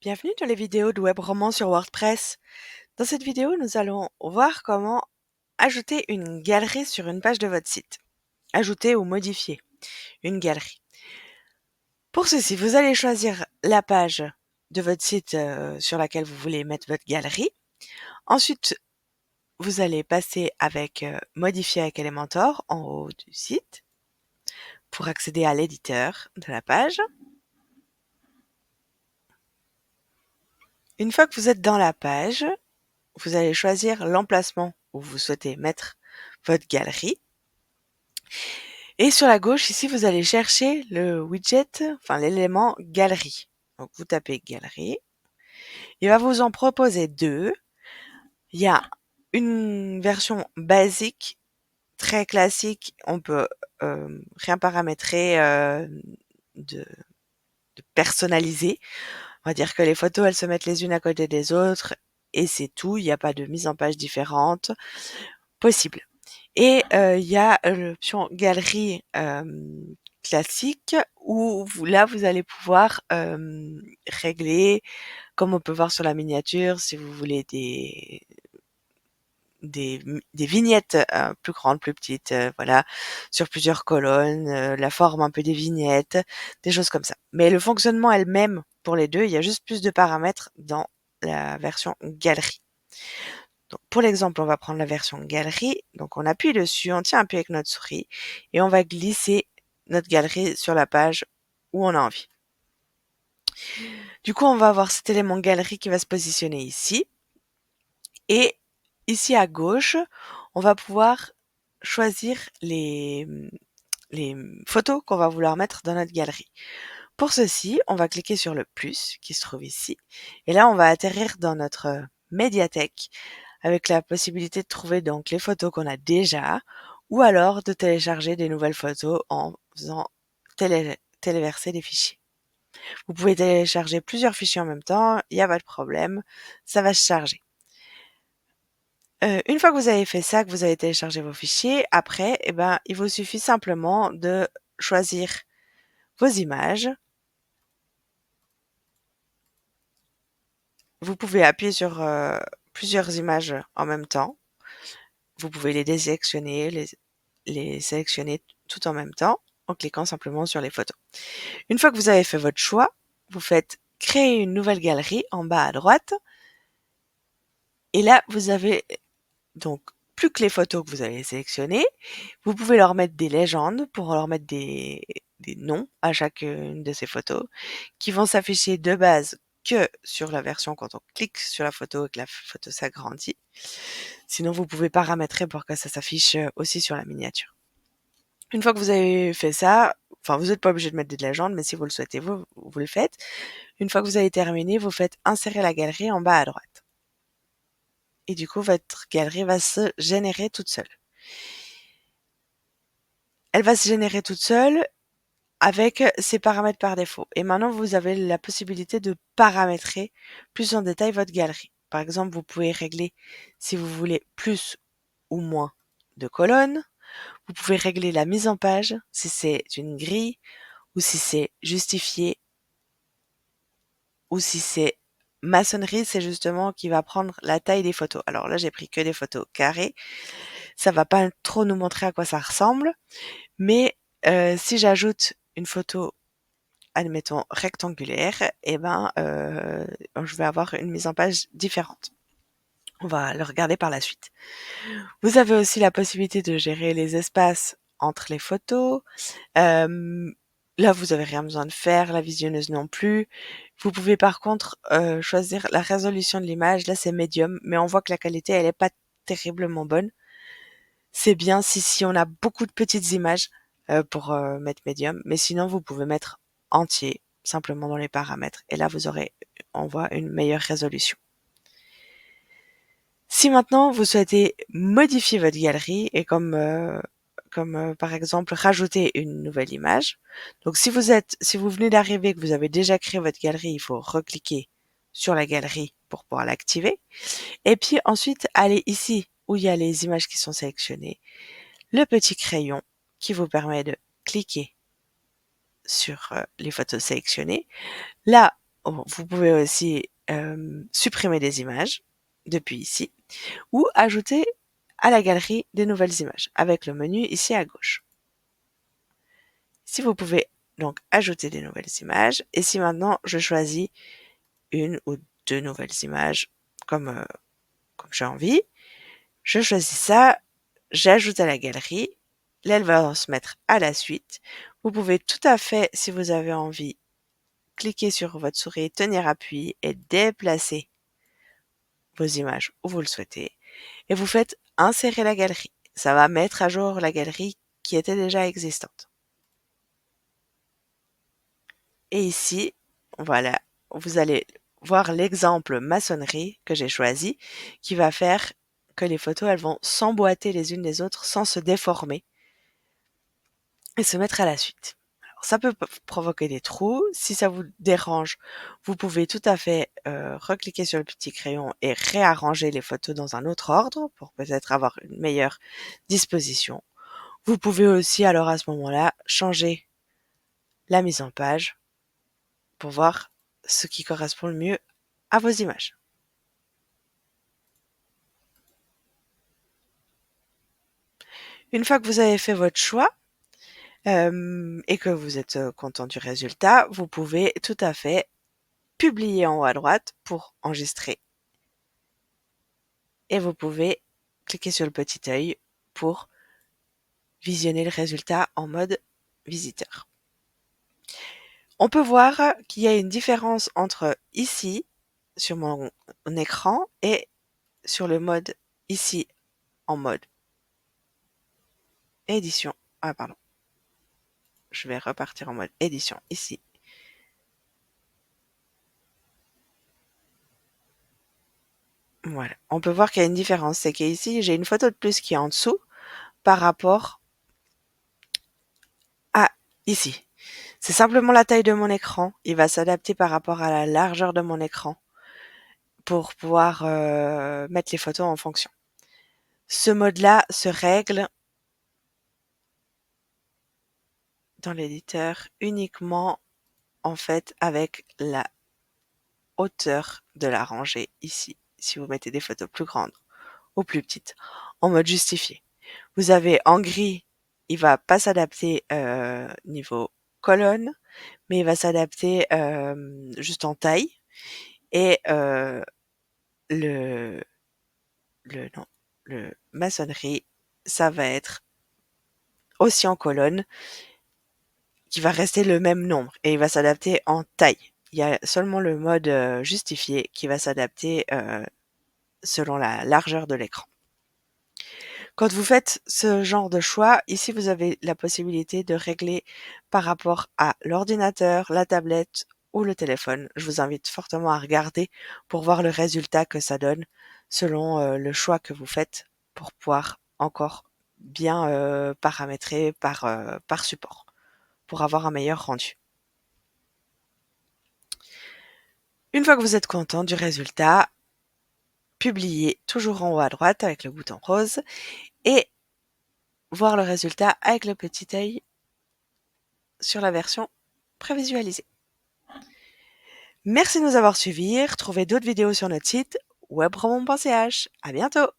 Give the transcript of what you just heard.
Bienvenue dans les vidéos de web roman sur WordPress. Dans cette vidéo, nous allons voir comment ajouter une galerie sur une page de votre site. Ajouter ou modifier une galerie. Pour ceci, vous allez choisir la page de votre site sur laquelle vous voulez mettre votre galerie. Ensuite, vous allez passer avec Modifier avec Elementor en haut du site pour accéder à l'éditeur de la page. Une fois que vous êtes dans la page, vous allez choisir l'emplacement où vous souhaitez mettre votre galerie. Et sur la gauche, ici, vous allez chercher le widget, enfin l'élément galerie. Donc vous tapez galerie. Il va vous en proposer deux. Il y a une version basique, très classique. On peut rien paramétrer de, de personnaliser. On va dire que les photos, elles se mettent les unes à côté des autres et c'est tout. Il n'y a pas de mise en page différente possible. Et il y a l'option galerie classique où vous allez pouvoir régler, comme on peut voir sur la miniature, si vous voulez des vignettes plus grandes, plus petites, voilà, sur plusieurs colonnes, la forme un peu des vignettes, des choses comme ça. Mais le fonctionnement est le même pour les deux, il y a juste plus de paramètres dans la version galerie. Donc, pour l'exemple, on va prendre la version galerie. Donc, on appuie dessus, on tient un peu avec notre souris et on va glisser notre galerie sur la page où on a envie. Du coup, on va avoir cet élément galerie qui va se positionner ici. Et ici à gauche, on va pouvoir choisir les photos qu'on va vouloir mettre dans notre galerie. Pour ceci, on va cliquer sur le plus qui se trouve ici. Et là, on va atterrir dans notre médiathèque avec la possibilité de trouver donc les photos qu'on a déjà ou alors de télécharger des nouvelles photos en faisant téléverser des fichiers. Vous pouvez télécharger plusieurs fichiers en même temps, il n'y a pas de problème, ça va se charger. Une fois que vous avez fait ça, que vous avez téléchargé vos fichiers, après, il vous suffit simplement de choisir vos images. Vous pouvez appuyer sur plusieurs images en même temps. Vous pouvez les désélectionner, les sélectionner tout en même temps en cliquant simplement sur les photos. Une fois que vous avez fait votre choix, vous faites créer une nouvelle galerie en bas à droite. Et là, vous avez donc plus que les photos que vous avez sélectionnées. Vous pouvez leur mettre des légendes pour leur mettre des noms à chacune de ces photos qui vont s'afficher de base que sur la version quand on clique sur la photo et que la photo s'agrandit. Sinon, vous pouvez paramétrer pour que ça s'affiche aussi sur la miniature. Une fois que vous avez fait ça, enfin, vous n'êtes pas obligé de mettre des légendes, mais si vous le souhaitez, vous le faites. Une fois que vous avez terminé, vous faites insérer la galerie en bas à droite. Et du coup, votre galerie va se générer toute seule. Elle va se générer toute seule avec ses paramètres par défaut. Et maintenant, vous avez la possibilité de paramétrer plus en détail votre galerie. Par exemple, vous pouvez régler si vous voulez plus ou moins de colonnes. Vous pouvez régler la mise en page, si c'est une grille, ou si c'est justifié, ou si c'est maçonnerie, c'est justement qui va prendre la taille des photos. Alors là, j'ai pris que des photos carrées. Ça va pas trop nous montrer à quoi ça ressemble. Mais si j'ajoute une photo, admettons, rectangulaire, je vais avoir une mise en page différente. On va le regarder par la suite. Vous avez aussi la possibilité de gérer les espaces entre les photos. Là, vous avez rien besoin de faire, la visionneuse non plus. Vous pouvez par contre choisir la résolution de l'image. Là, c'est médium, mais on voit que la qualité, elle est pas terriblement bonne. C'est bien si on a beaucoup de petites images pour mettre médium, mais sinon, vous pouvez mettre entier, simplement dans les paramètres. Et là, on voit une meilleure résolution. Si maintenant vous souhaitez modifier votre galerie et comme par exemple rajouter une nouvelle image. Donc si vous venez d'arriver, que vous avez déjà créé votre galerie, il faut recliquer sur la galerie pour pouvoir l'activer. Et puis ensuite, aller ici où il y a les images qui sont sélectionnées, le petit crayon qui vous permet de cliquer sur les photos sélectionnées. Là, Vous pouvez aussi supprimer des images depuis ici ou ajouter à la galerie des nouvelles images avec le menu ici à gauche. Si vous pouvez donc ajouter des nouvelles images et si maintenant je choisis une ou deux nouvelles images comme j'ai envie, je choisis ça, j'ajoute à la galerie, là elle va se mettre à la suite. Vous pouvez tout à fait, si vous avez envie, cliquer sur votre souris, tenir appui et déplacer vos images où vous le souhaitez et vous faites insérer la galerie. Ça va mettre à jour la galerie qui était déjà existante. Et ici, voilà, vous allez voir l'exemple maçonnerie que j'ai choisi qui va faire que les photos, elles vont s'emboîter les unes les autres sans se déformer et se mettre à la suite. Alors, ça peut provoquer des trous. Si ça vous dérange, vous pouvez tout à fait recliquer sur le petit crayon et réarranger les photos dans un autre ordre pour peut-être avoir une meilleure disposition. Vous pouvez aussi alors à ce moment-là changer la mise en page pour voir ce qui correspond le mieux à vos images. Une fois que vous avez fait votre choix et que vous êtes content du résultat, vous pouvez tout à fait publier en haut à droite pour enregistrer. Et vous pouvez cliquer sur le petit œil pour visionner le résultat en mode visiteur. On peut voir qu'il y a une différence entre ici, sur mon écran, et sur le mode ici, en mode édition. Ah, pardon. Je vais repartir en mode édition ici. Voilà. On peut voir qu'il y a une différence. C'est qu'ici, j'ai une photo de plus qui est en dessous par rapport à ici. C'est simplement la taille de mon écran. Il va s'adapter par rapport à la largeur de mon écran pour pouvoir mettre les photos en fonction. Ce mode-là se règle dans l'éditeur uniquement en fait avec la hauteur de la rangée ici. Si vous mettez des photos plus grandes ou plus petites en mode justifié. Vous avez en gris, il va pas s'adapter niveau colonne, mais il va s'adapter juste en taille et le non, le maçonnerie, ça va être aussi en colonne, qui va rester le même nombre et il va s'adapter en taille. Il y a seulement le mode justifié qui va s'adapter selon la largeur de l'écran. Quand vous faites ce genre de choix, ici vous avez la possibilité de régler par rapport à l'ordinateur, la tablette ou le téléphone. Je vous invite fortement à regarder pour voir le résultat que ça donne selon le choix que vous faites pour pouvoir encore bien paramétrer par support pour avoir un meilleur rendu. Une fois que vous êtes content du résultat, publiez toujours en haut à droite avec le bouton rose et voir le résultat avec le petit œil sur la version prévisualisée. Merci de nous avoir suivis. Retrouvez d'autres vidéos sur notre site webromond.ch. À bientôt!